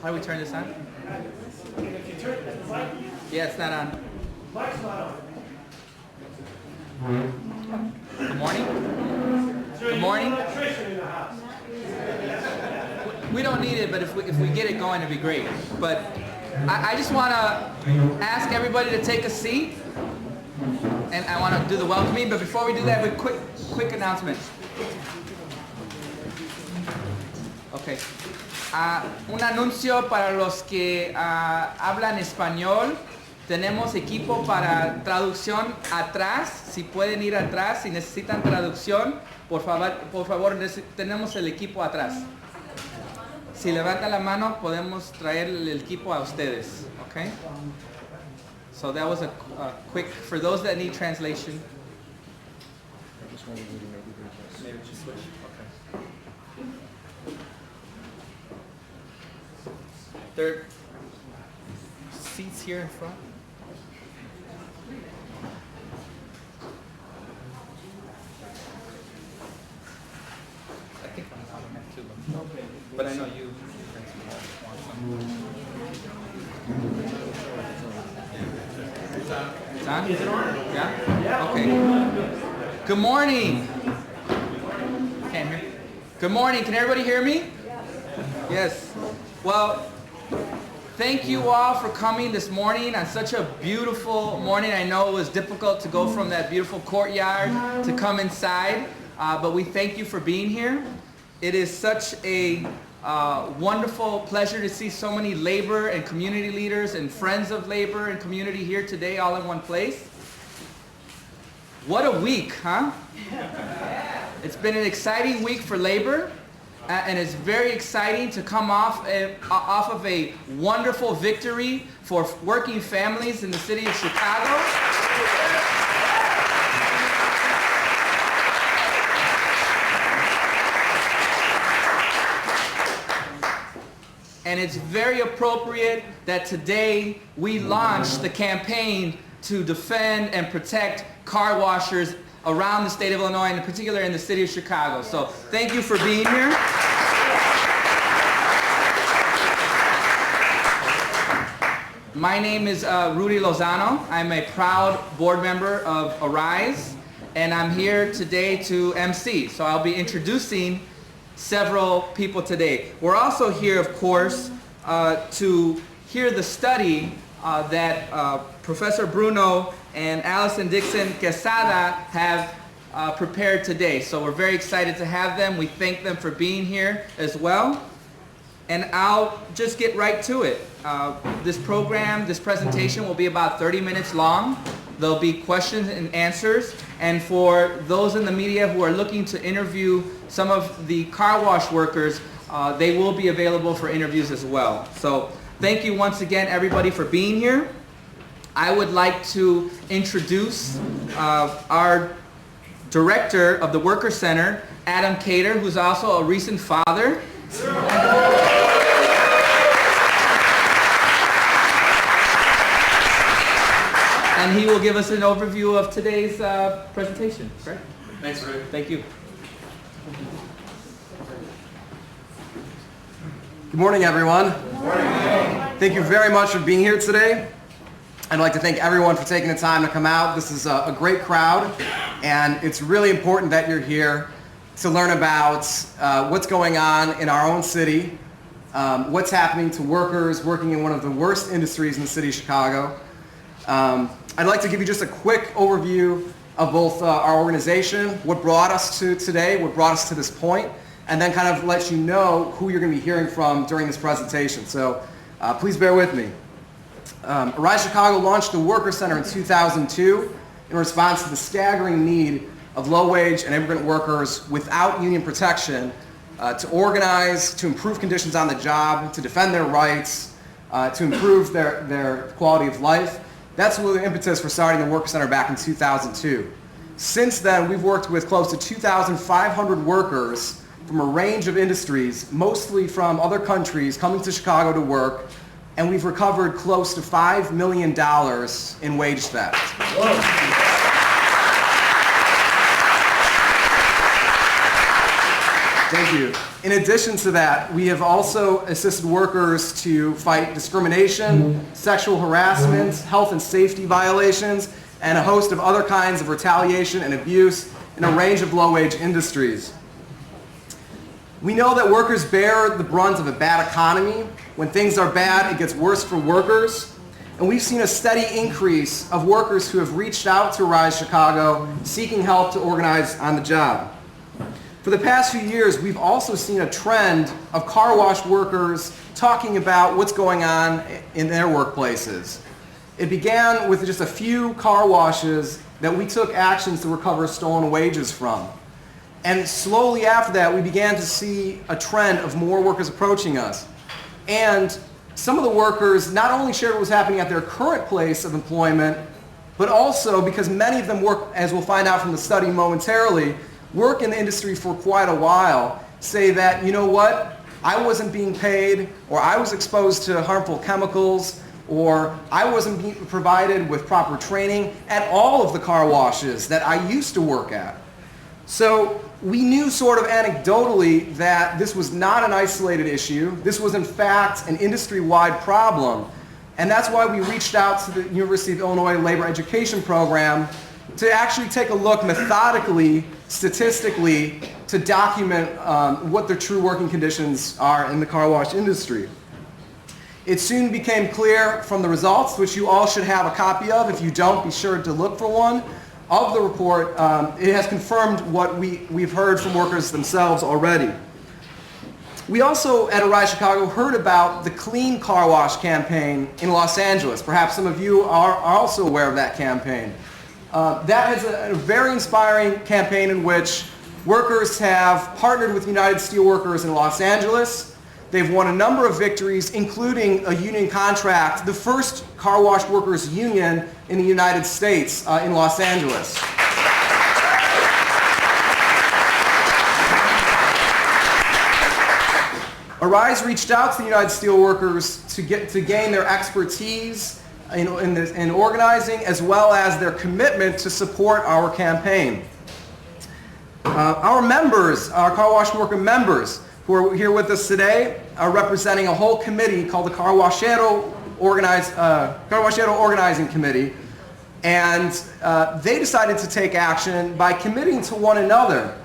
How do we turn this on? If you turn the mic, Yeah, it's not on. mic's not on. Good morning. So Good morning. you need an electrician in the house. We don't need it, but if we get it going, it'd be great. But I just want to ask everybody to take a seat, and I want to do the welcoming. But before we do that, a quick announcement. Okay. Un anuncio para los que hablan español. Tenemos equipo para traducción atrás. Si pueden ir atrás, si necesitan traducción, por favor, tenemos el equipo atrás. Si levantan la mano, podemos traer el equipo a ustedes. Okay? So that was a quick, for those that need translation. Maybe just switch. Okay. There are seats here in front. I think I'm out of that too. But I know you. It's on? Is it on? Yeah? Yeah. Okay. Good morning. Can't hear. Good morning. Can everybody hear me? Yes. Well, thank you all for coming this morning on such a beautiful morning. I know it was difficult to go from that beautiful courtyard to come inside, but we thank you for being here. It is such a wonderful pleasure to see so many labor and community leaders and friends of labor and community here today all in one place. What a week, huh? It's been an exciting week for labor. And it's very exciting to come off of a wonderful victory for working families in the city of Chicago. And it's very appropriate that today we launch the campaign to defend and protect car washers around the state of Illinois, and in particular in the city of Chicago. So thank you for being here. My name is Rudy Lozano. I'm a proud board member of Arise, and I'm here today to MC. So I'll be introducing several people today. We're also here, of course, to hear the study that Professor Bruno and Allison Dixon Quesada have prepared today. So we're very excited to have them. We thank them for being here as well. And I'll just get right to it. This presentation will be about 30 minutes long. There'll be questions and answers. And for those in the media who are looking to interview some of the car wash workers, they will be available for interviews as well. So thank you once again, everybody, for being here. I would like to introduce our director of the Worker Center, Adam Cater, who's also a recent father. And he will give us an overview of today's presentation. Right? Thanks, Rick. Thank you. Good morning, everyone. Good morning. Thank you very much for being here today. I'd like to thank everyone for taking the time to come out. This is a great crowd, and it's really important that you're here to learn about what's going on in our own city, what's happening to workers working in one of the worst industries in the city of Chicago. I'd like to give you just a quick overview of both our organization, what brought us to today, what brought us to this point, and then kind of let you know who you're going to be hearing from during this presentation. So please bear with me. Arise Chicago launched the Worker Center in 2002 in response to the staggering need of low-wage and immigrant workers without union protection to organize, to improve conditions on the job, to defend their rights, to improve their quality of life. That's really the impetus for starting the Worker Center back in 2002. Since then, we've worked with close to 2,500 workers from a range of industries, mostly from other countries, coming to Chicago to work, and we've recovered close to $5 million in wage theft. Whoa. Thank you. In addition to that, we have also assisted workers to fight discrimination, sexual harassment, health and safety violations, and a host of other kinds of retaliation and abuse in a range of low-wage industries. We know that workers bear the brunt of a bad economy. When things are bad, it gets worse for workers. And we've seen a steady increase of workers who have reached out to Arise Chicago seeking help to organize on the job. For the past few years, we've also seen a trend of car wash workers talking about what's going on in their workplaces. It began with just a few car washes that we took actions to recover stolen wages from. And slowly after that, we began to see a trend of more workers approaching us. And some of the workers not only shared what was happening at their current place of employment, but also because many of them work, as we'll find out from the study momentarily, work in the industry for quite a while, say that, you know what, I wasn't being paid, or I was exposed to harmful chemicals, or I wasn't being provided with proper training at all of the car washes that I used to work at. So we knew sort of anecdotally that this was not an isolated issue. This was in fact an industry-wide problem. And that's why we reached out to the University of Illinois Labor Education Program to actually take a look methodically, statistically, to document what the true working conditions are in the car wash industry. It soon became clear from the results, which you all should have a copy of. If you don't, be sure to look for one. Of the report, it has confirmed what we've heard from workers themselves already. We also, at Arise Chicago, heard about the Clean Car Wash campaign in Los Angeles. Perhaps some of you are also aware of that campaign. That is a very inspiring campaign in which workers have partnered with United Steelworkers in Los Angeles. They've won a number of victories, including a union contract, the first car wash workers union in the United States in Los Angeles. Arise reached out to the United Steelworkers to gain their expertise in organizing, as well as their commitment to support our campaign. Our members, our car wash worker members, who are here with us today, are representing a whole committee called the Car Washero Organizing Committee, and they decided to take action by committing to one another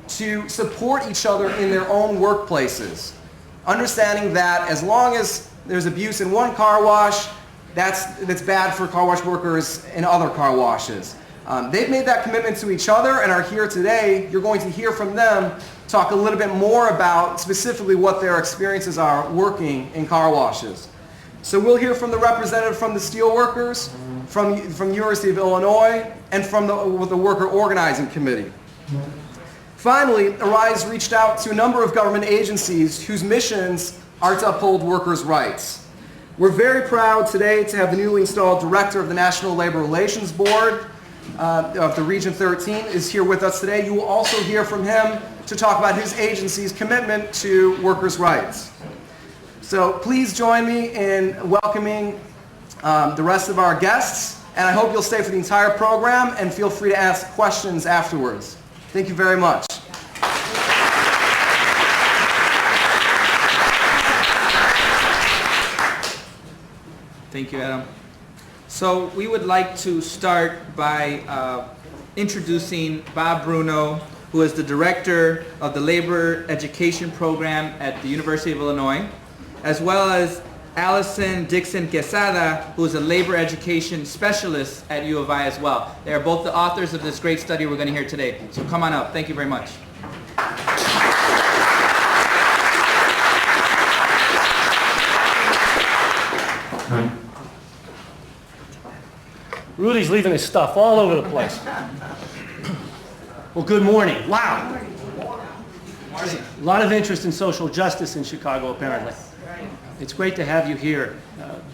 to support each other in their own workplaces, understanding that as long as there's abuse in one car wash, that's bad for car wash workers in other car washes. They've made that commitment to each other and are here today. You're going to hear from them talk a little bit more about specifically what their experiences are working in car washes. So we'll hear from the representative from the Steelworkers, from University of Illinois, and from the Worker Organizing Committee. Finally, Arise reached out to a number of government agencies whose missions are to uphold workers' rights. We're very proud today to have the newly installed Director of the National Labor Relations Board of the Region 13 is here with us today. You will also hear from him to talk about his agency's commitment to workers' rights. So please join me in welcoming the rest of our guests, and I hope you'll stay for the entire program and feel free to ask questions afterwards. Thank you very much. Thank you, Adam. So we would like to start by introducing Bob Bruno, who is the Director of the Labor Education Program at the University of Illinois, as well as Allison Dixon Quesada, who is a Labor Education Specialist at U of I as well. They are both the authors of this great study we're going to hear today. So come on up. Thank you very much. Rudy's leaving his stuff all over the place. Well, good morning. Wow. A lot of interest in social justice in Chicago, apparently. It's great to have you here.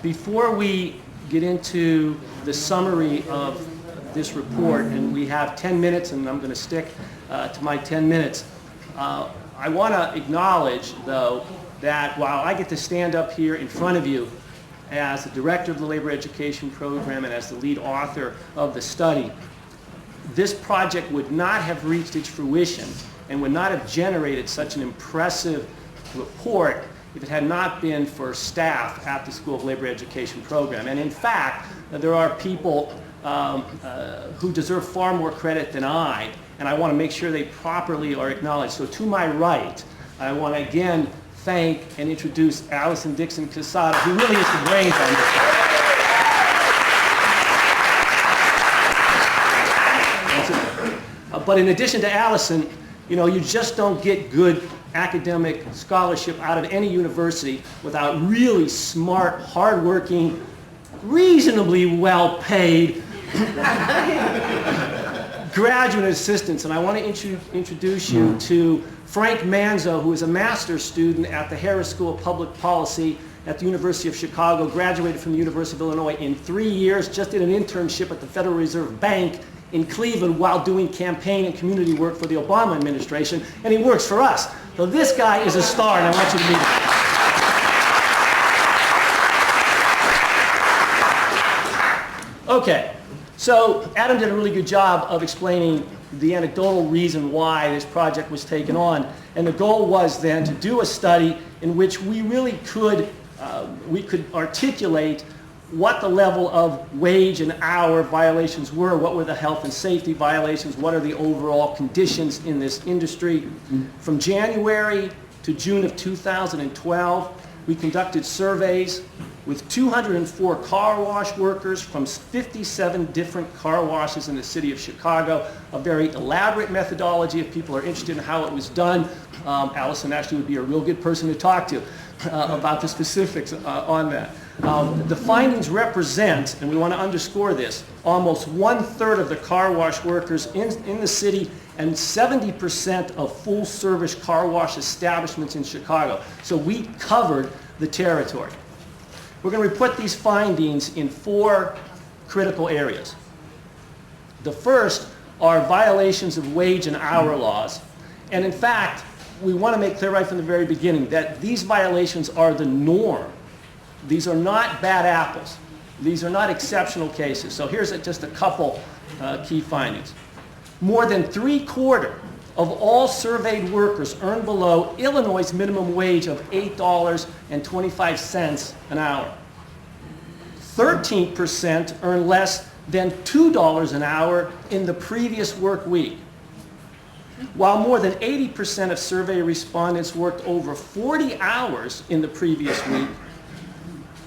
Before we get into the summary of this report, and we have 10 minutes, and I'm going to stick to my 10 minutes, I want to acknowledge, though, that while I get to stand up here in front of you as the director of the Labor Education Program and as the lead author of the study, this project would not have reached its fruition and would not have generated such an impressive report if it had not been for staff at the School of Labor Education program. And in fact, there are people who deserve far more credit than I, and I want to make sure they properly are acknowledged. So to my right, I want to again thank and introduce Allison Dixon Casada, who really is the brains on this. But in addition to Allison, you know, you just don't get good academic scholarship out of any university without really smart, hardworking, reasonably well-paid graduate assistants. And I want to introduce you to Frank Manzo, who is a master's student at the Harris School of Public Policy at the University of Chicago, graduated from the University of Illinois in 3 years, just did an internship at the Federal Reserve Bank in Cleveland while doing campaign and community work for the Obama administration, and he works for us. So this guy is a star, and I want you to meet him. Okay, so Adam did a really good job of explaining the anecdotal reason why this project was taken on, and the goal was then to do a study in which we really could articulate what the level of wage and hour violations were, what were the health and safety violations, what are the overall conditions in this industry. From January to June of 2012, we conducted surveys with 204 car wash workers from 57 different car washes in the city of Chicago, a very elaborate methodology. If people are interested in how it was done, Allison actually would be a real good person to talk to about the specifics on that. The findings represent, and we want to underscore this, almost 1/3 of the car wash workers in the city and 70% of full-service car wash establishments in Chicago. So we covered the territory. We're going to report these findings in 4 critical areas. The first are violations of wage and hour laws. And in fact, we want to make clear right from the very beginning that these violations are the norm. These are not bad apples. These are not exceptional cases. So here's just a couple key findings. More than 3/4 of all surveyed workers earn below Illinois' minimum wage of $8.25 an hour. 13% earn less than $2 an hour in the previous work week. While more than 80% of survey respondents worked over 40 hours in the previous week,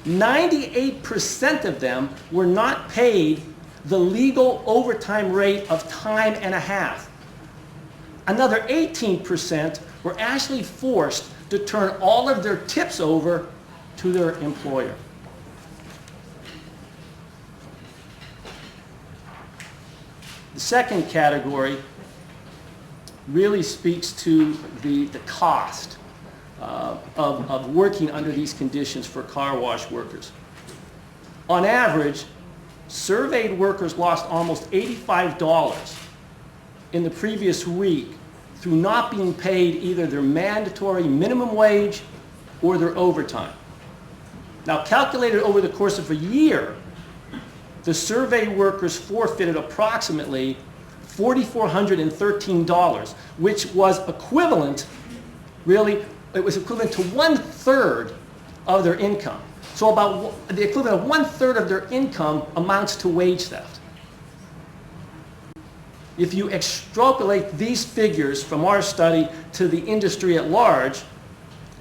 98% of them were not paid the legal overtime rate of time and a half. Another 18% were actually forced to turn all of their tips over to their employer. The second category really speaks to the cost of working under these conditions for car wash workers. On average, surveyed workers lost almost $85 in the previous week through not being paid either their mandatory minimum wage or their overtime. Now, calculated over the course of a year, the surveyed workers forfeited approximately $4,413, which was equivalent, really, it was equivalent to 1/3 of their income. So about the equivalent of 1/3 of their income amounts to wage theft. If you extrapolate these figures from our study to the industry at large,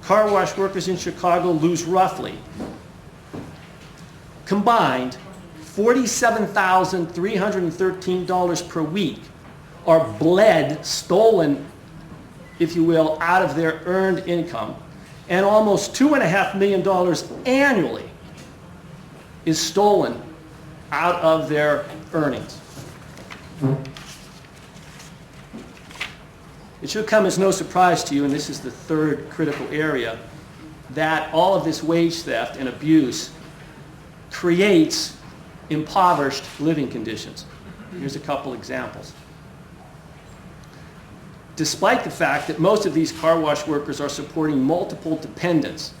car wash workers in Chicago lose roughly, combined, $47,313 per week are bled, stolen, if you will, out of their earned income, and almost $2.5 million annually is stolen out of their earnings. It should come as no surprise to you, and this is the third critical area, that all of this wage theft and abuse creates impoverished living conditions. Here's a couple examples. Despite the fact that most of these car wash workers are supporting multiple dependents,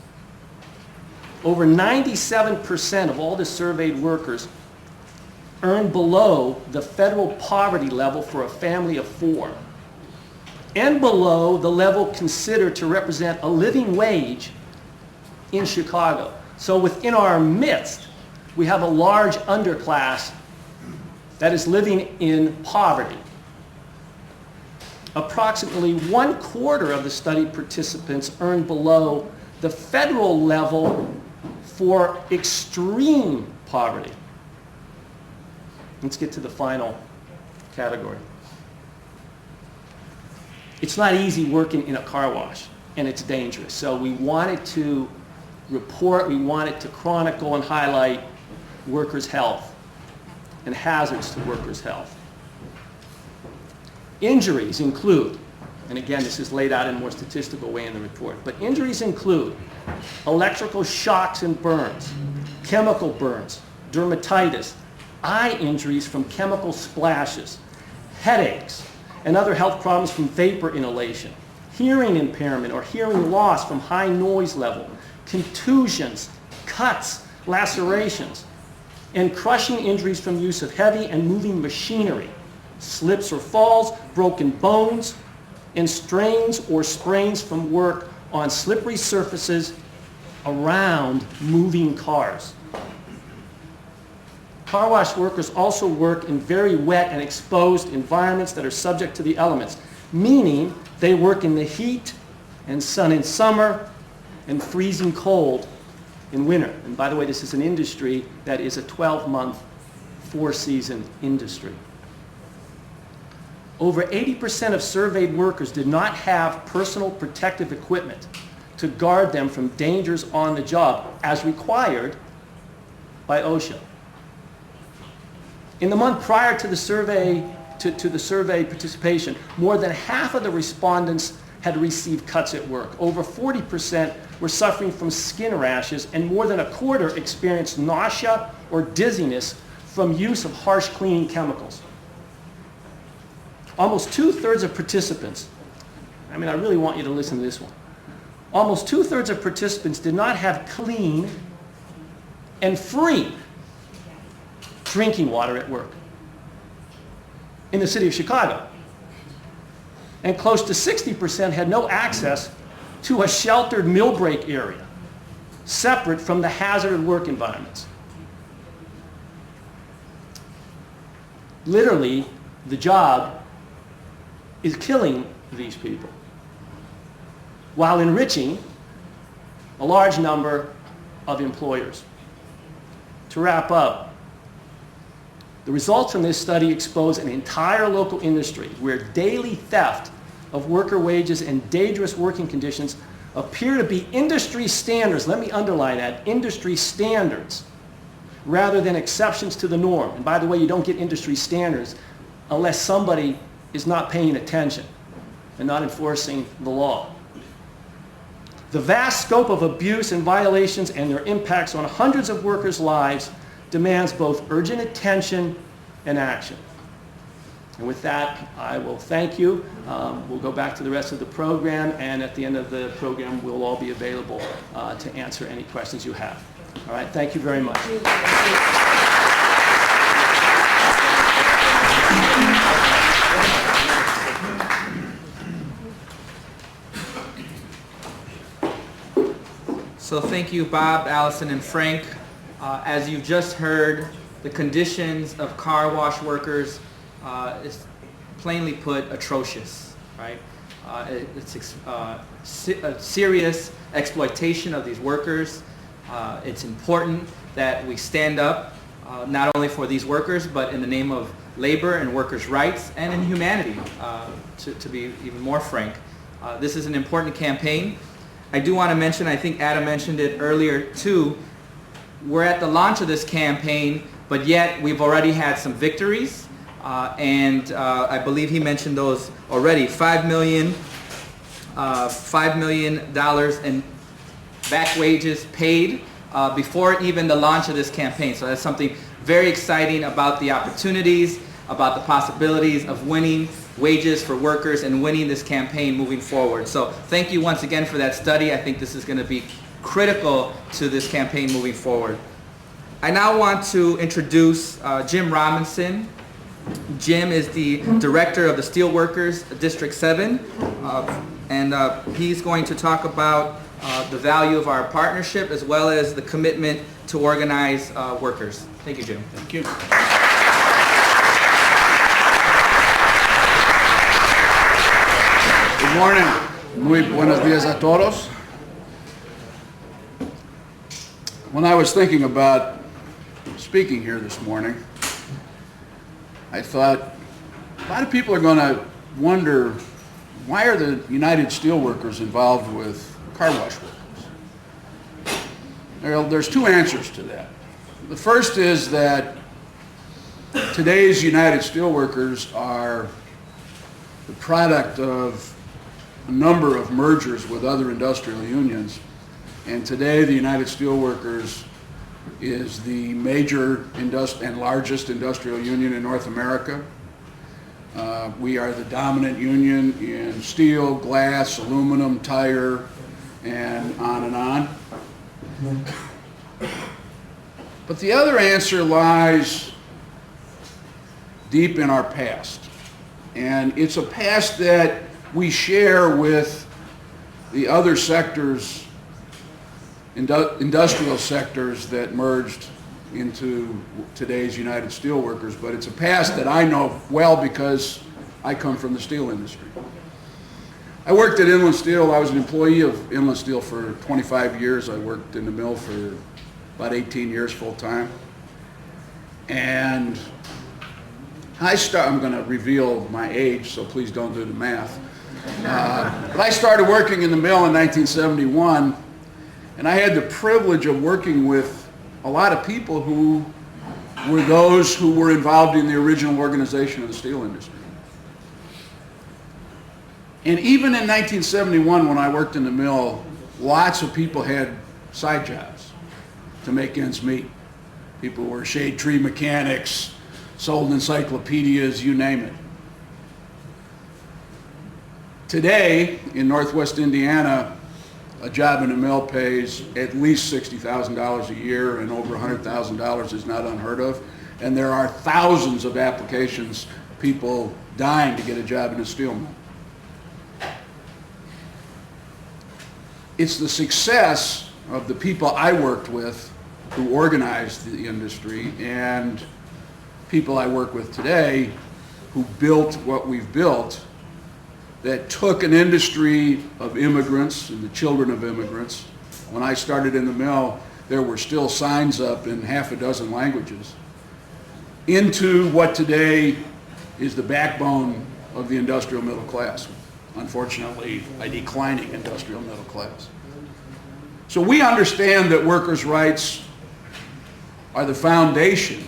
over 97% of all the surveyed workers earn below the federal poverty level for a family of 4. and below the level considered to represent a living wage in Chicago. So within our midst, we have a large underclass that is living in poverty. Approximately 1/4 of the study participants earned below the federal level for extreme poverty. Let's get to the final category. It's not easy working in a car wash, and it's dangerous. So we wanted to report, we wanted to chronicle and highlight workers' health and hazards to workers' health. Injuries include, and again this is laid out in a more statistical way in the report, but injuries include electrical shocks and burns, chemical burns, dermatitis, eye injuries from chemical splashes, headaches, and other health problems from vapor inhalation, hearing impairment or hearing loss from high noise level, contusions, cuts, lacerations, and crushing injuries from use of heavy and moving machinery, slips or falls, broken bones, and strains or sprains from work on slippery surfaces around moving cars. Car wash workers also work in very wet and exposed environments that are subject to the elements, meaning they work in the heat and sun in summer and freezing cold in winter. And by the way, this is an industry that is a 12-month, 4-season industry. Over 80% of surveyed workers did not have personal protective equipment to guard them from dangers on the job as required by OSHA. In the month prior to the survey, to the survey participation, more than half of the respondents had received cuts at work. Over 40% were suffering from skin rashes, and more than 1/4 experienced nausea or dizziness from use of harsh cleaning chemicals. Almost 2/3 of participants, I really want you to listen to this one. Almost 2/3 of participants did not have clean and free drinking water at work in the city of Chicago. And close to 60% had no access to a sheltered meal break area, separate from the hazardous work environments. Literally, the job is killing these people, while enriching a large number of employers. To wrap up, the results from this study expose an entire local industry where daily theft of worker wages and dangerous working conditions appear to be industry standards. Let me underline that, industry standards, rather than exceptions to the norm. And by the way, you don't get industry standards unless somebody is not paying attention and not enforcing the law. The vast scope of abuse and violations and their impacts on hundreds of workers' lives demands both urgent attention and action. And with that, I will thank you. We'll go back to the rest of the program, and at the end of the program, we'll all be available to answer any questions you have. All right, thank you very much. So thank you, Bob, Allison, and Frank. As you just heard, the conditions of car wash workers is plainly put atrocious, right? It's a serious exploitation of these workers. It's important that we stand up not only for these workers, but in the name of labor and workers' rights and in humanity, to be even more frank. This is an important campaign. I do want to mention, I think Adam mentioned it earlier too, we're at the launch of this campaign, but yet we've already had some victories, and I believe he mentioned those already. $5 million in back wages paid before even the launch of this campaign. So that's something very exciting about the opportunities, about the possibilities of winning wages for workers and winning this campaign moving forward. So thank you once again for that study. I think this is going to be critical to this campaign moving forward. I now want to introduce Jim Robinson, Jim is the director of the Steelworkers District 7, and he's going to talk about the value of our partnership as well as the commitment to organize workers. Thank you, Jim. Thank you. Good morning. Muy buenos días a todos. When I was thinking about speaking here this morning, I thought a lot of people are going to wonder, why are the United Steelworkers involved with car wash workers? There's two answers to that. The first is that today's United Steelworkers are the product of a number of mergers with other industrial unions, and today the United Steelworkers is the major and largest industrial union in North America. We are the dominant union in steel, glass, aluminum, tire, and on and on. But the other answer lies deep in our past. And it's a past that we share with the other sectors, industrial sectors that merged into today's United Steelworkers, but it's a past that I know well because I come from the steel industry. I worked at Inland Steel. I was an employee of Inland Steel for 25 years. I worked in the mill for about 18 years full time. And I'm going to reveal my age, so please don't do the math. But I started working in the mill in 1971, and I had the privilege of working with a lot of people who were those who were involved in the original organization of the steel industry. And even in 1971, when I worked in the mill, lots of people had side jobs to make ends meet. People were shade tree mechanics, sold encyclopedias, you name it. Today, in Northwest Indiana, a job in a mill pays at least $60,000 a year, and over $100,000 is not unheard of. And there are thousands of applications, people dying to get a job in a steel mill. It's the success of the people I worked with who organized the industry and people I work with today who built what we've built, that took an industry of immigrants and the children of immigrants. When I started in the mill, there were still signs up in half a dozen languages, into what today is the backbone of the industrial middle class. Unfortunately, a declining industrial middle class. So we understand that workers' rights are the foundation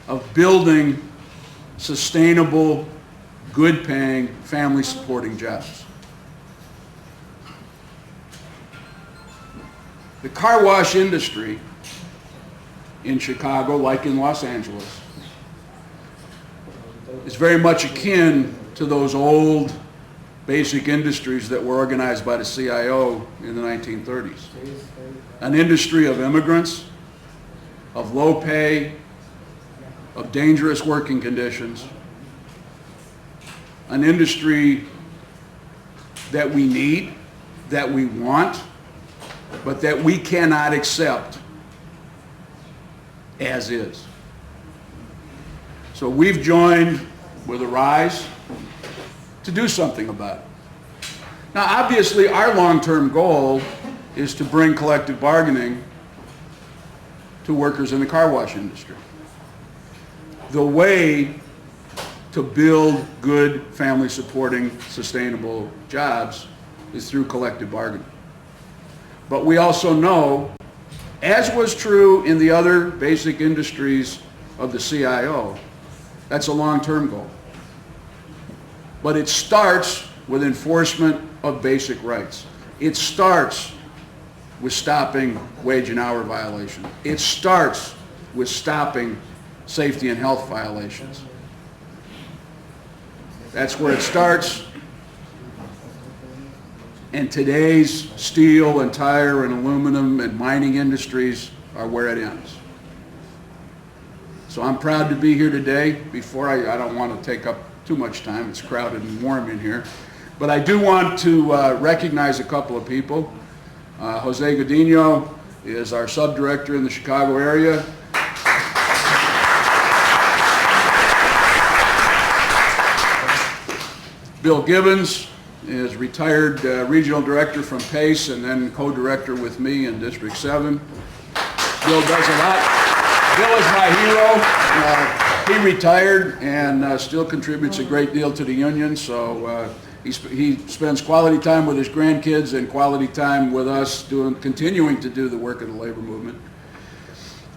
of building sustainable, good-paying, family-supporting jobs. The car wash industry in Chicago, like in Los Angeles, is very much akin to those old basic industries that were organized by the CIO in the 1930s. An industry of immigrants, of low pay, of dangerous working conditions, an industry that we need, that we want, but that we cannot accept as is. So we've joined with Arise to do something about it. Now, obviously, our long-term goal is to bring collective bargaining to workers in the car wash industry. The way to build good, family-supporting, sustainable jobs is through collective bargaining. But we also know, as was true in the other basic industries of the CIO, that's a long-term goal. But it starts with enforcement of basic rights. It starts with stopping wage and hour violations. It starts with stopping safety and health violations. That's where it starts. And today's steel and tire and aluminum and mining industries are where it ends. So I'm proud to be here today. Before I don't want to take up too much time. It's crowded and warm in here. But I do want to recognize a couple of people. Jose Godinho is our sub-director in the Chicago area. Bill Gibbons is retired regional director from PACE and then co-director with me in District 7. Bill does a lot. Bill is my hero. He retired and still contributes a great deal to the union, so he spends quality time with his grandkids and quality time with us continuing to do the work of the labor movement.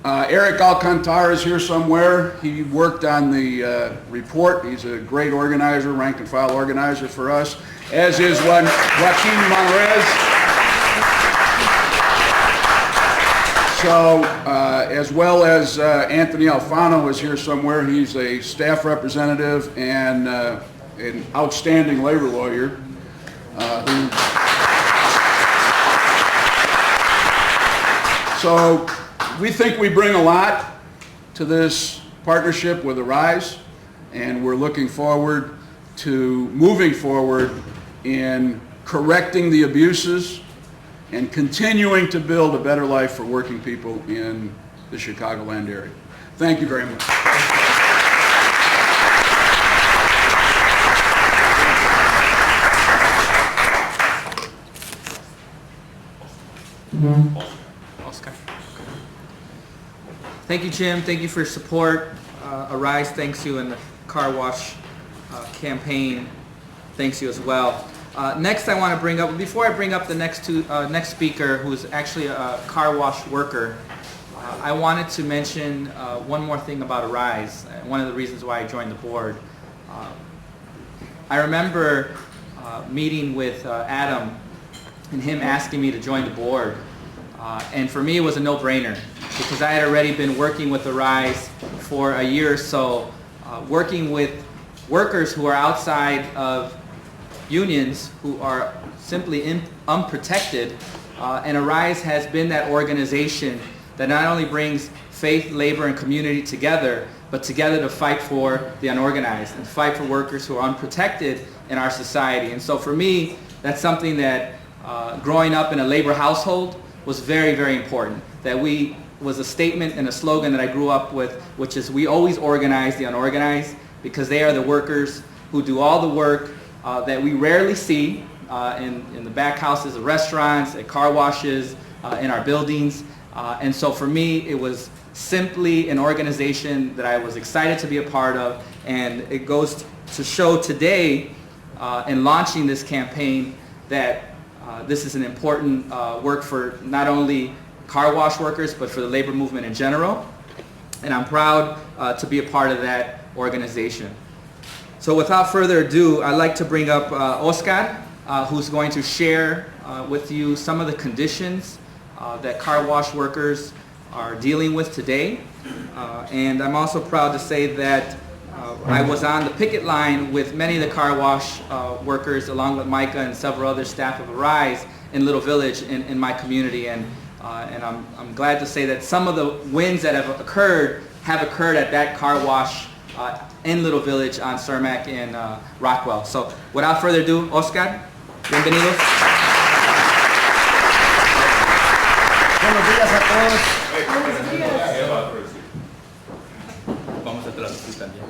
Eric Alcantara is here somewhere. He worked on the report. He's a great organizer, rank and file organizer for us, as is Joaquin Monrez. So, as well as Anthony Alfano is here somewhere. He's a staff representative and an outstanding labor lawyer. So we think we bring a lot to this partnership with Arise, and we're looking forward to moving forward in correcting the abuses and continuing to build a better life for working people in the Chicagoland area. Thank you very much. Oscar. Thank you, Jim. Thank you for your support. Arise thanks you, and the car wash campaign thanks you as well. Next, I want to bring up, before I bring up the next speaker, who's actually a car wash worker, I wanted to mention one more thing about Arise, one of the reasons why I joined the board. I remember meeting with Adam and him asking me to join the board. And for me, it was a no-brainer because I had already been working with Arise for a year or so, working with workers who are outside of unions, who are simply unprotected. And Arise has been that organization that not only brings faith, labor, and community together, but together to fight for the unorganized and fight for workers who are unprotected in our society. And so for me, that's something that growing up in a labor household was very, very important. That was a statement and a slogan that I grew up with, which is we always organize the unorganized, because they are the workers who do all the work that we rarely see in the back houses of restaurants, at car washes, in our buildings. And so for me, it was simply an organization that I was excited to be a part of, and it goes to show today in launching this campaign that this is an important work for not only car wash workers, but for the labor movement in general. And I'm proud to be a part of that organization. So without further ado, I'd like to bring up Oscar, who's going to share with you some of the conditions that car wash workers are dealing with today. And I'm also proud to say that I was on the picket line with many of the car wash workers, along with Micah and several other staff of Arise in Little Village in my community. And I'm glad to say that some of the wins that have occurred at that car wash in Little Village on Cermak and Rockwell. So without further ado, Oscar, bienvenidos. Buenos días a todos. Vamos a traducir también.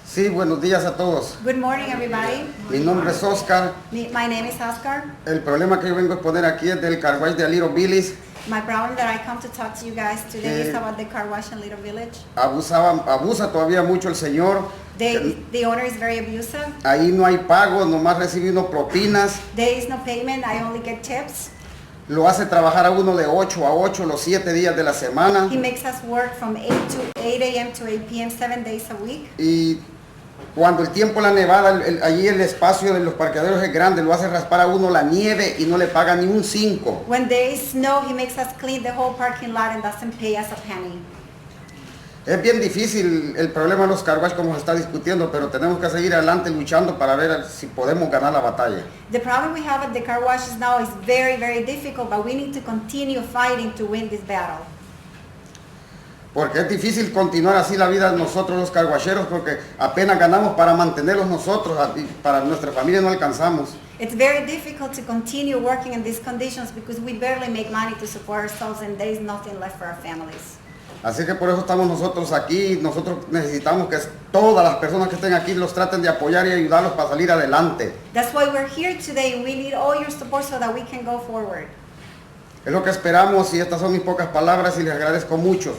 Sí, buenos días a todos. Good morning, everybody. Mi nombre es Oscar. My name is Oscar. El problema que yo vengo a exponer aquí es del car wash de Little Village. My problem that I come to talk to you guys today is about the car wash in Little Village. Abusa todavía mucho el señor. The owner is very abusive. Ahí no hay pago, nomás recibe uno propinas. There is no payment. I only get tips. Lo hace trabajar a uno de 8 a 8 los 7 días de la semana. He makes us work from 8 a.m. to 8 p.m. 7 days a week. Y cuando el tiempo la nevada, allí el espacio de los parqueaderos es grande, lo hace raspar a uno la nieve y no le paga ni un 5. When there is snow, he makes us clean the whole parking lot and doesn't pay us a penny. Es bien difícil el problema de los car wash como se está discutiendo, pero tenemos que seguir adelante luchando para ver si podemos ganar la batalla. The problem we have at the car washes now is very, very difficult, but we need to continue fighting to win this battle. Porque es difícil continuar así la vida de nosotros los carguacheros, porque apenas ganamos para mantenerlos nosotros, y para nuestra familia no alcanzamos. It's very difficult to continue working in these conditions because we barely make money to support ourselves and there is nothing left for our families. Así que por eso estamos nosotros aquí. Nosotros necesitamos que todas las personas que estén aquí los traten de apoyar y ayudarlos para salir adelante. That's why we're here today. We need all your support so that we can go forward. Es lo que esperamos y estas son mis pocas palabras y les agradezco mucho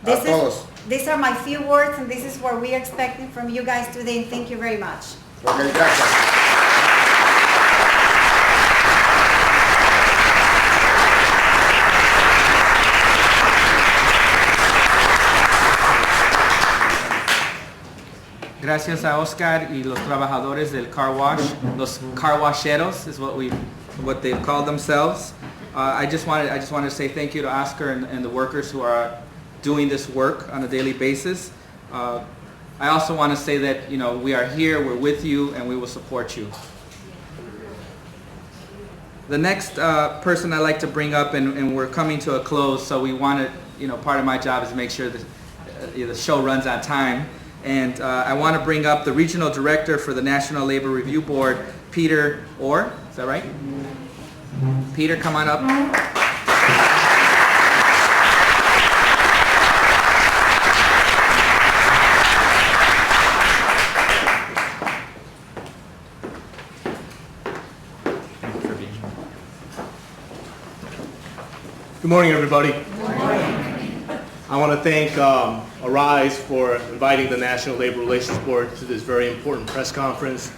a todos. These are my few words and this is what we are expecting from you guys today. Thank you very much. Okay, gracias. Gracias a Oscar y los trabajadores del car wash, los car washeros is what they've called themselves. I just wanted to say thank you to Oscar and the workers who are doing this work on a daily basis. I also want to say that we are here, we're with you, and we will support you. The next person I'd like to bring up, and we're coming to a close, so we want to, part of my job is to make sure that the show runs on time. And I want to bring up the Regional Director for the National Labor Review Board, Peter Orr. Is that right? Peter, come on up. Good morning, everybody. I want to thank Arise for inviting the National Labor Relations Board to this very important press conference.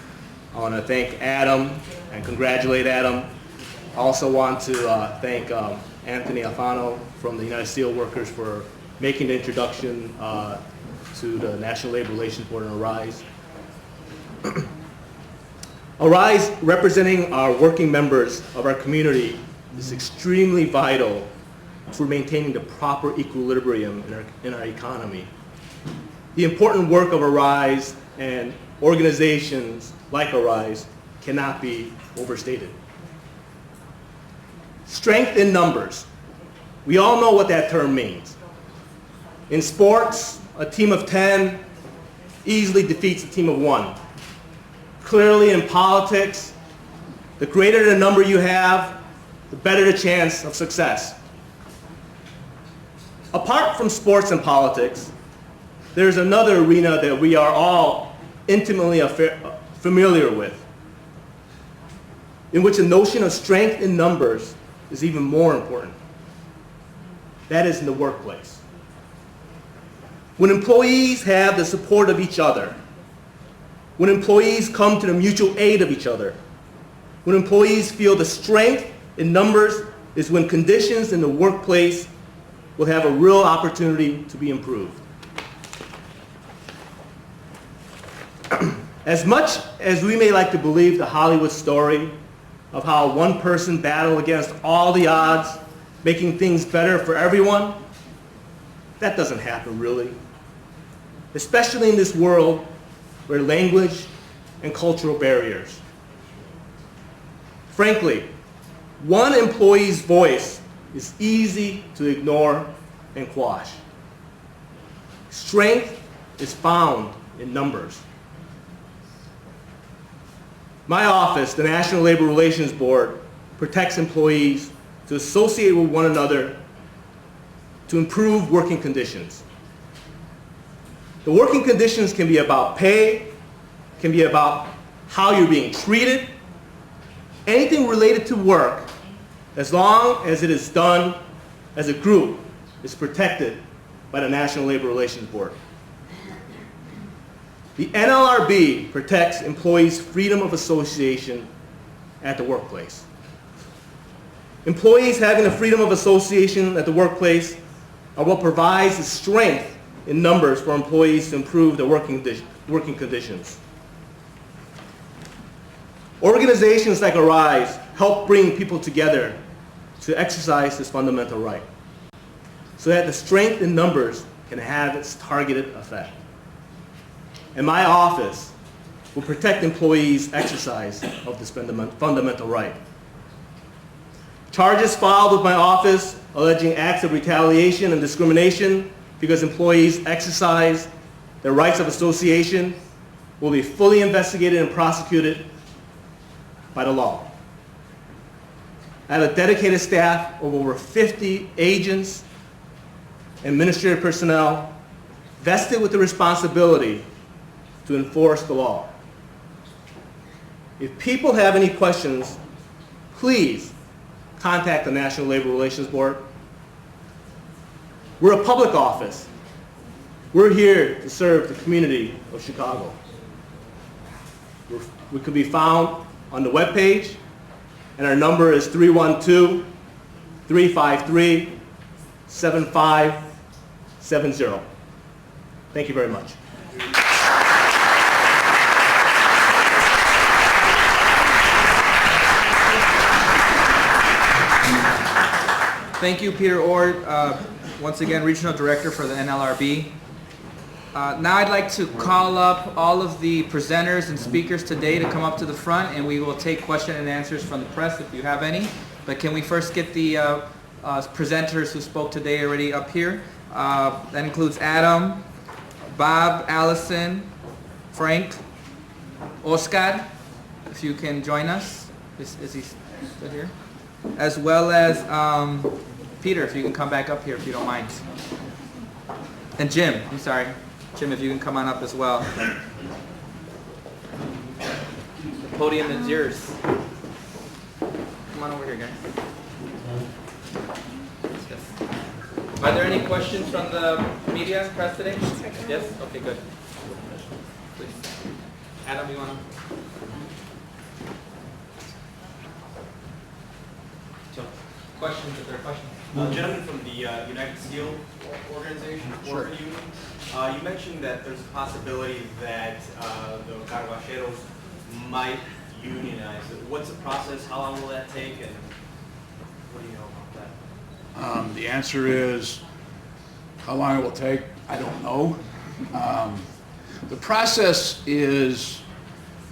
I want to thank Adam and congratulate Adam. I also want to thank Anthony Alfano from the United Steelworkers for making the introduction to the National Labor Relations Board and Arise. Arise, representing our working members of our community, is extremely vital for maintaining the proper equilibrium in our economy. The important work of Arise and organizations like Arise cannot be overstated. Strength in numbers. We all know what that term means. In sports, a team of 10 easily defeats a team of 1. Clearly in politics, the greater the number you have, the better the chance of success. Apart from sports and politics, there's another arena that we are all intimately familiar with, in which the notion of strength in numbers is even more important. That is in the workplace. When employees have the support of each other, when employees come to the mutual aid of each other, when employees feel the strength in numbers is when conditions in the workplace will have a real opportunity to be improved. As much as we may like to believe the Hollywood story of how one person battled against all the odds, making things better for everyone, that doesn't happen really. Especially in this world where language and cultural barriers. Frankly, one employee's voice is easy to ignore and quash. Strength is found in numbers. My office, the National Labor Relations Board, protects employees to associate with one another to improve working conditions. The working conditions can be about pay, can be about how you're being treated, anything related to work, as long as it is done as a group, is protected by the National Labor Relations Board. The NLRB protects employees' freedom of association at the workplace. Employees having the freedom of association at the workplace are what provides the strength in numbers for employees to improve their working conditions. Organizations like Arise help bring people together to exercise this fundamental right, so that the strength in numbers can have its targeted effect. And my office will protect employees' exercise of this fundamental right. Charges filed with my office alleging acts of retaliation and discrimination because employees exercise their rights of association will be fully investigated and prosecuted by the law. I have a dedicated staff of over 50 agents and administrative personnel vested with the responsibility to enforce the law. If people have any questions, please contact the National Labor Relations Board. We're a public office. We're here to serve the community of Chicago. We can be found on the webpage, and our number is 312-353-7570. Thank you very much. Thank you, Peter Orr, once again, Regional Director for the NLRB. Now I'd like to call up all of the presenters and speakers today to come up to the front, and we will take question and answers from the press if you have any. But can we first get the presenters who spoke today already up here? That includes Adam, Bob, Allison, Frank, Oscar, if you can join us. Is he still here? As well as Peter, if you can come back up here if you don't mind. And Jim, I'm sorry. Jim, if you can come on up as well. The podium is yours. Come on over here, guys. Are there any questions from the media, press today? Yes? Okay, good. Please. Adam, you want to? So, questions, if there are questions. Gentleman from the United Steel Organization, Worker Union, you mentioned that there's a possibility that the carguacheros might unionize. What's the process? How long will that take? And what do you know about that? The answer is, how long it will take, I don't know. The process is,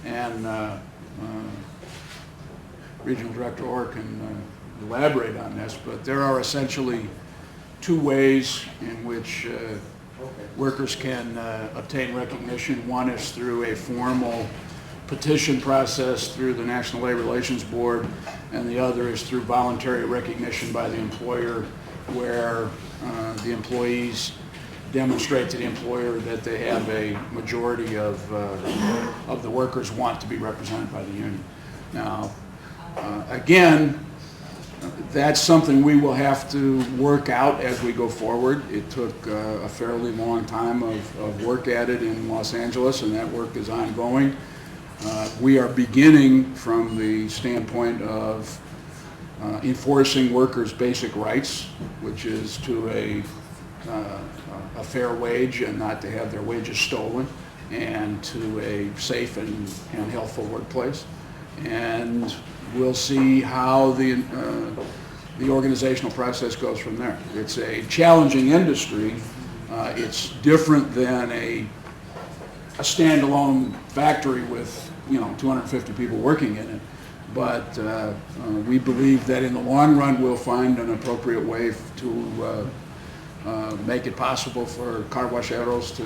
and Regional Director Orr can elaborate on this, but there are essentially two ways in which workers can obtain recognition. One is through a formal petition process through the National Labor Relations Board, and the other is through voluntary recognition by the employer, where the employees demonstrate to the employer that they have a majority of the workers want to be represented by the union. Now, again, that's something we will have to work out as we go forward. It took a fairly long time of work at it in Los Angeles, and that work is ongoing. We are beginning from the standpoint of enforcing workers' basic rights, which is to a fair wage and not to have their wages stolen, and to a safe and healthful workplace. And we'll see how the organizational process goes from there. It's a challenging industry. It's different than a standalone factory with 250 people working in it. But we believe that in the long run we'll find an appropriate way to make it possible for carguacheros to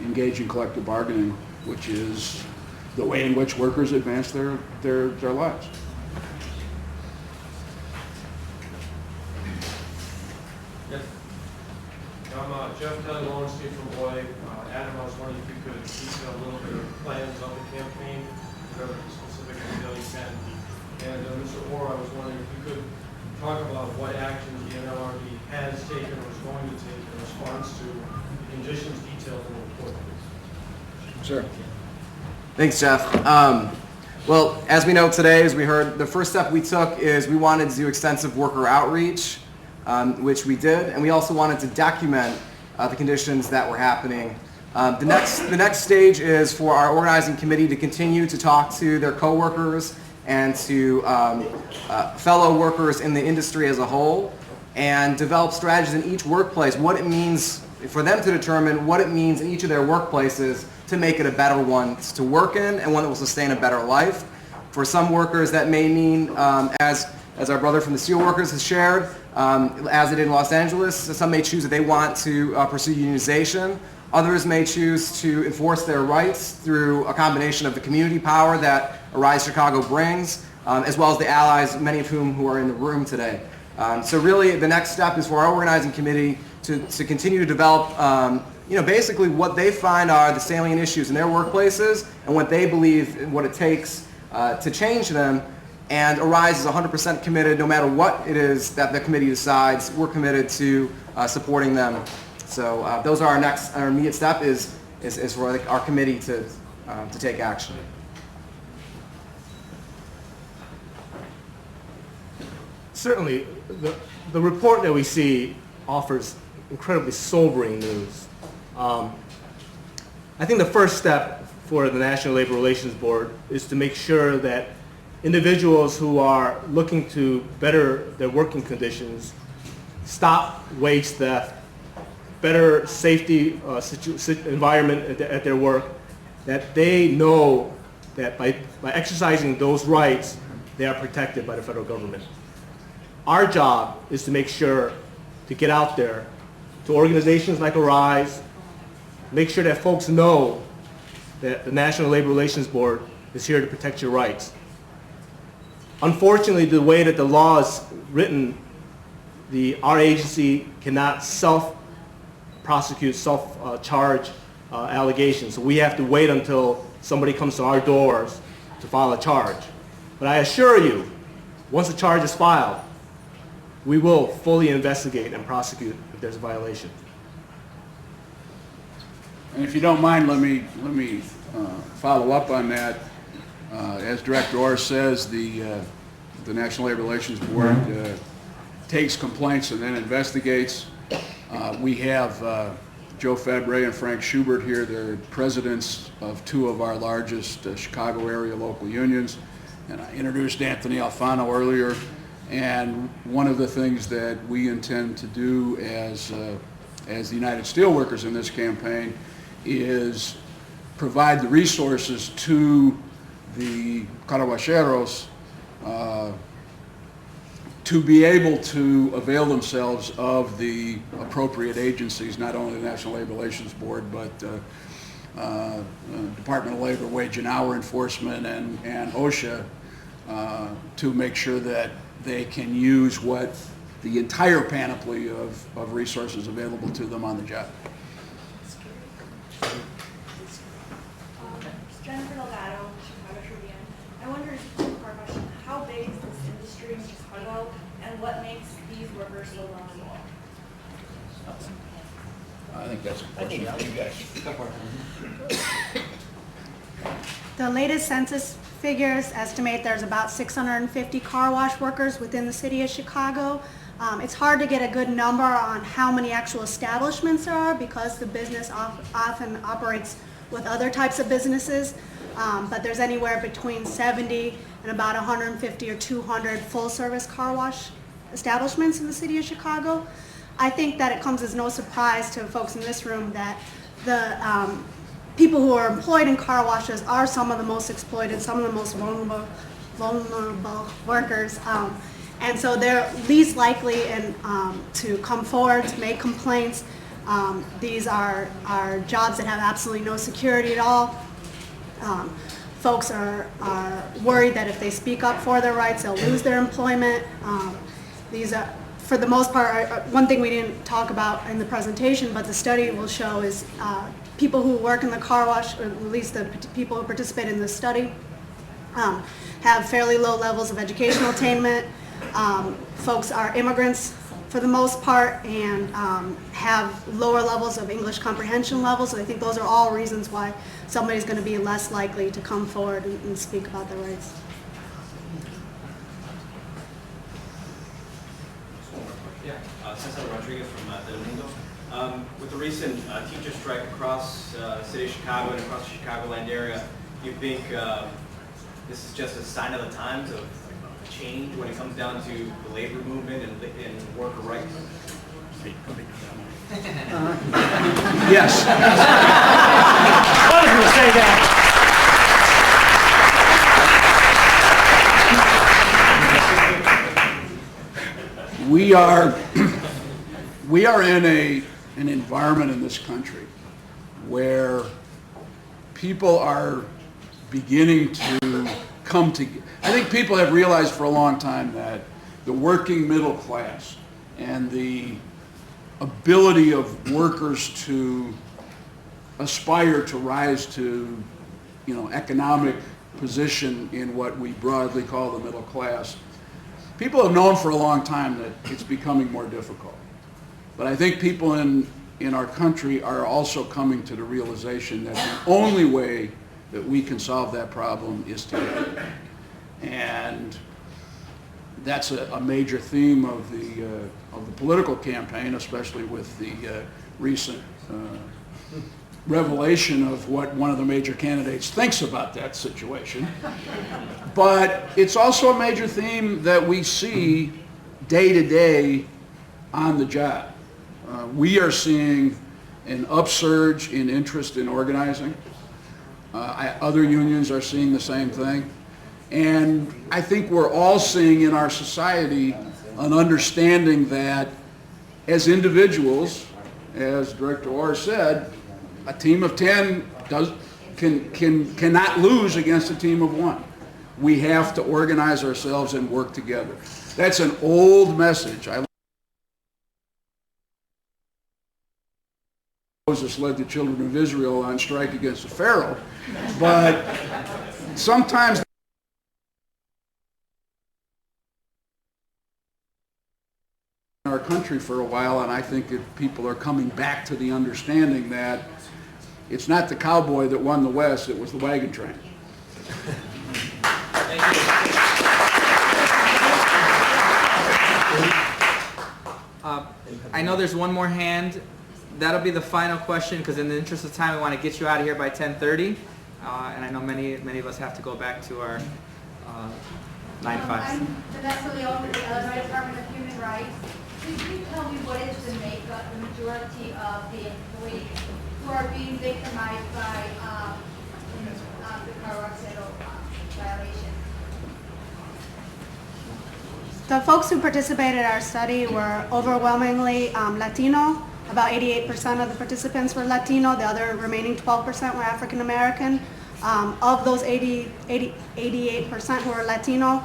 engage in collective bargaining, which is the way in which workers advance their lives. Yes. I'm Jeff Dunn, Lowenstein from Hawaii. Adam, I was wondering if you could detail a little bit of the plans of the campaign, whatever specific detail you can. And Mr. Orr, I was wondering if you could talk about what actions the NLRB has taken or is going to take in response to the conditions detailed in the report. Sure. Thanks, Jeff. Well, as we know today, as we heard, the first step we took is we wanted to do extensive worker outreach, which we did, and we also wanted to document the conditions that were happening. The next stage is for our organizing committee to continue to talk to their coworkers and to fellow workers in the industry as a whole. and develop strategies in each workplace, what it means for them to determine what it means in each of their workplaces to make it a better one to work in and one that will sustain a better life. For some workers that may mean, as our brother from the steelworkers has shared, as it did in Los Angeles, some may choose that they want to pursue unionization. Others may choose to enforce their rights through a combination of the community power that Arise Chicago brings, as well as the allies, many of whom who are in the room today. So really the next step is for our organizing committee to continue to develop basically what they find are the salient issues in their workplaces and what they believe and what it takes to change them. And Arise is 100% committed, no matter what it is that the committee decides, we're committed to supporting them. So those are our immediate step is for our committee to take action. Certainly, the report that we see offers incredibly sobering news. I think the first step for the National Labor Relations Board is to make sure that individuals who are looking to better their working conditions stop wage theft, better safety environment at their work, that they know that by exercising those rights, they are protected by the federal government. Our job is to make sure to get out there to organizations like Arise, make sure that folks know that the National Labor Relations Board is here to protect your rights. Unfortunately, the way that the law is written, our agency cannot self-prosecute, self-charge allegations. So we have to wait until somebody comes to our doors to file a charge. But I assure you, once a charge is filed, we will fully investigate and prosecute if there's a violation. And if you don't mind, let me follow up on that. As Director Orr says, the National Labor Relations Board takes complaints and then investigates. We have Joe Fabre and Frank Schubert here. They're presidents of two of our largest Chicago area local unions. And I introduced Anthony Alfano earlier. And one of the things that we intend to do as the United Steelworkers in this campaign is provide the resources to the Carguacheros to be able to avail themselves of the appropriate agencies, not only the National Labor Relations Board, but Department of Labor, Wage and Hour Enforcement, and OSHA, to make sure that they can use what the entire panoply of resources available to them on the job. Jennifer Delgado, Chicago Tribune. I wonder, as a two-part question, how big is this industry in Chicago, and what makes these workers so vulnerable? I think that's a question for you guys. The latest census figures estimate there's about 650 car wash workers within the city of Chicago. It's hard to get a good number on how many actual establishments there are because the business often operates with other types of businesses, but there's anywhere between 70 and about 150 or 200 full-service car wash establishments in the city of Chicago. I think that it comes as no surprise to folks in this room that the people who are employed in car washes are some of the most exploited, some of the most vulnerable workers. And so they're least likely to come forward to make complaints. These are jobs that have absolutely no security at all. Folks are worried that if they speak up for their rights, they'll lose their employment. These are, for the most part, one thing we didn't talk about in the presentation, but the study will show is people who work in the car wash, or at least the people who participate in this study, have fairly low levels of educational attainment. Folks are immigrants for the most part and have lower levels of English comprehension levels. So I think those are all reasons why somebody's going to be less likely to come forward and speak about their rights. Cesar Rodriguez from Telemundo. With the recent teacher strike across the city of Chicago and across the Chicagoland area, do you think this is just a sign of the times of change when it comes down to the labor movement and worker rights? Yes. I was going to say that. We are in an environment in this country where people are beginning to come together. I think people have realized for a long time that the working middle class and the ability of workers to aspire to rise to, economic position in what we broadly call the middle class. People have known for a long time that it's becoming more difficult. But I think people in our country are also coming to the realization that the only way that we can solve that problem is together. And that's a major theme of the political campaign, especially with the recent revelation of what one of the major candidates thinks about that situation. But it's also a major theme that we see day to day on the job. We are seeing an upsurge in interest in organizing. Other unions are seeing the same thing. And I think we're all seeing in our society an understanding that as individuals, as Director Orr said, a team of 10 cannot lose against a team of 1. We have to organize ourselves and work together. That's an old message. Moses led the children of Israel on strike against the Pharaoh, but sometimes in our country for a while, and I think that people are coming back to the understanding that it's not the cowboy that won the West, it was the wagon train. Thank you. I know there's one more hand. That'll be the final question because in the interest of time, we want to get you out of here by 10:30. And I know many of us have to go back to our 9 to 5. I'm Vanessa Leon with the Illinois Department of Human Rights. Could you tell me what is the makeup, the majority of the employees who are being victimized by the carceral violation? The folks who participated in our study were overwhelmingly Latino. About 88% of the participants were Latino. The other remaining 12% were African American. Of those 88% who were Latino,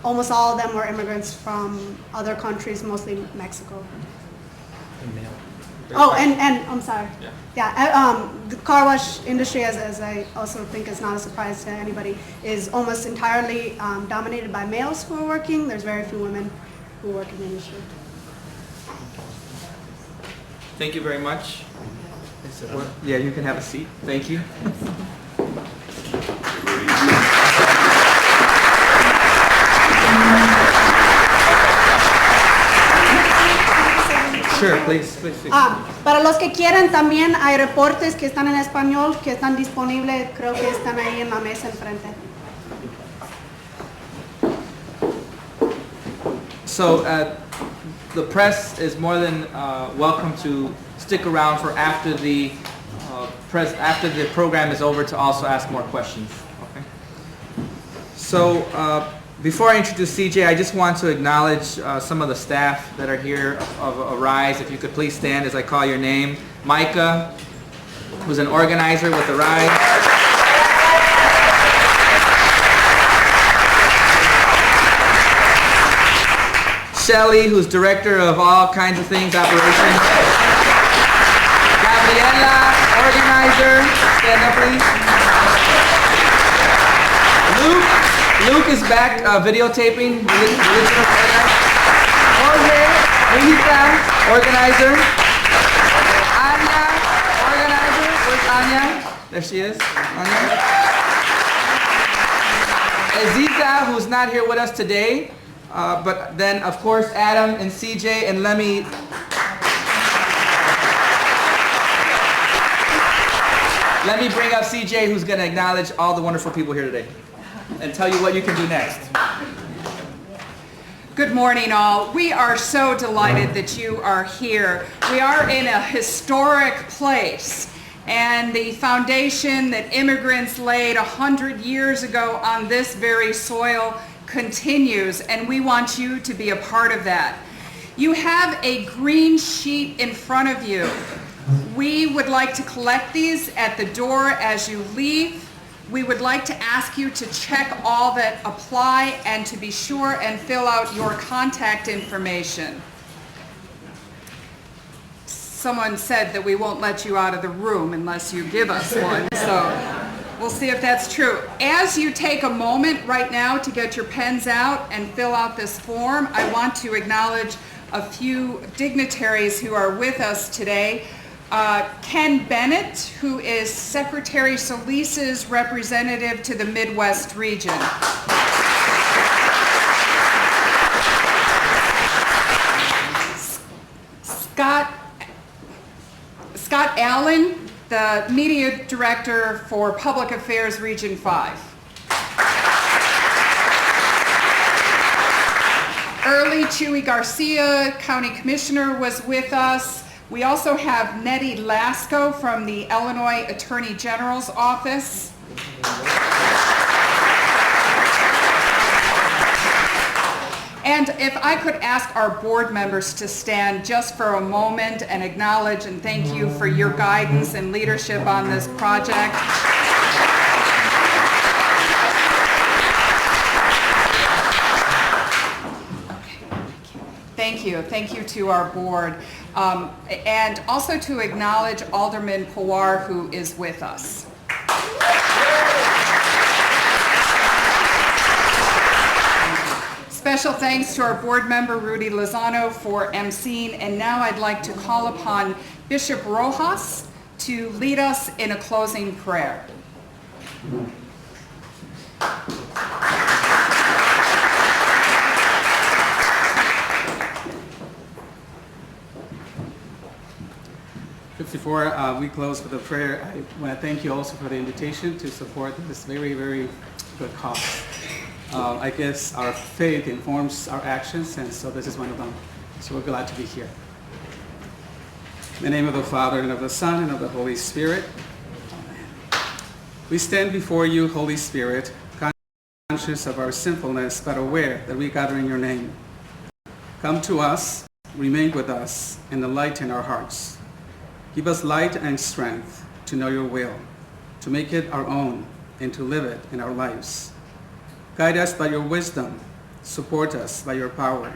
almost all of them were immigrants from other countries, mostly Mexico. Oh, and I'm sorry. Yeah, the car wash industry, as I also think is not a surprise to anybody, is almost entirely dominated by males who are working. There's very few women who work in the industry. Thank you very much. Yeah, you can have a seat. Thank you. Sure, please. Para los que quieran, también hay reportes que están en español, que están disponibles, creo que están ahí en la mesa enfrente. So the press is more than welcome to stick around for after the program is over to also ask more questions. Okay. So before I introduce CJ, I just want to acknowledge some of the staff that are here of Arise. If you could please stand as I call your name. Micah, who's an organizer with Arise. Shelly, who's director of all kinds of things, operations. Gabriela, organizer. Stand up, please. Luke is back videotaping. Jorge, Rita, organizer. Anya, organizer. Where's Anya? There she is. Anya. Aziza, who's not here with us today. But then, of course, Adam and CJ, and let me bring up CJ, who's going to acknowledge all the wonderful people here today and tell you what you can do next. Good morning, all. We are so delighted that you are here. We are in a historic place, and the foundation that immigrants laid 100 years ago on this very soil continues, and we want you to be a part of that. You have a green sheet in front of you. We would like to collect these at the door as you leave. We would like to ask you to check all that apply and to be sure and fill out your contact information. Someone said that we won't let you out of the room unless you give us one, so we'll see if that's true. As you take a moment right now to get your pens out and fill out this form, I want to acknowledge a few dignitaries who are with us today. Ken Bennett, who is Secretary Solis's representative to the Midwest region. Scott Allen, the Media Director for Public Affairs Region 5. Early Chuy Garcia, County Commissioner, was with us. We also have Nettie Lasco from the Illinois Attorney General's Office. And if I could ask our board members to stand just for a moment and acknowledge and thank you for your guidance and leadership on this project. Thank you. Thank you to our board. And also to acknowledge Alderman Pawar, who is with us. Special thanks to our board member, Rudy Lozano, for emceeing. And now I'd like to call upon Bishop Rojas to lead us in a closing prayer. Before we close with a prayer, I want to thank you also for the invitation to support this very, very good cause. I guess our faith informs our actions, and so this is one of them. So we're glad to be here. In the name of the Father, and of the Son, and of the Holy Spirit. Amen. We stand before you, Holy Spirit, conscious of our sinfulness, but aware that we gather in your name. Come to us, remain with us, and enlighten our hearts. Give us light and strength to know your will, to make it our own, and to live it in our lives. Guide us by your wisdom, support us by your power,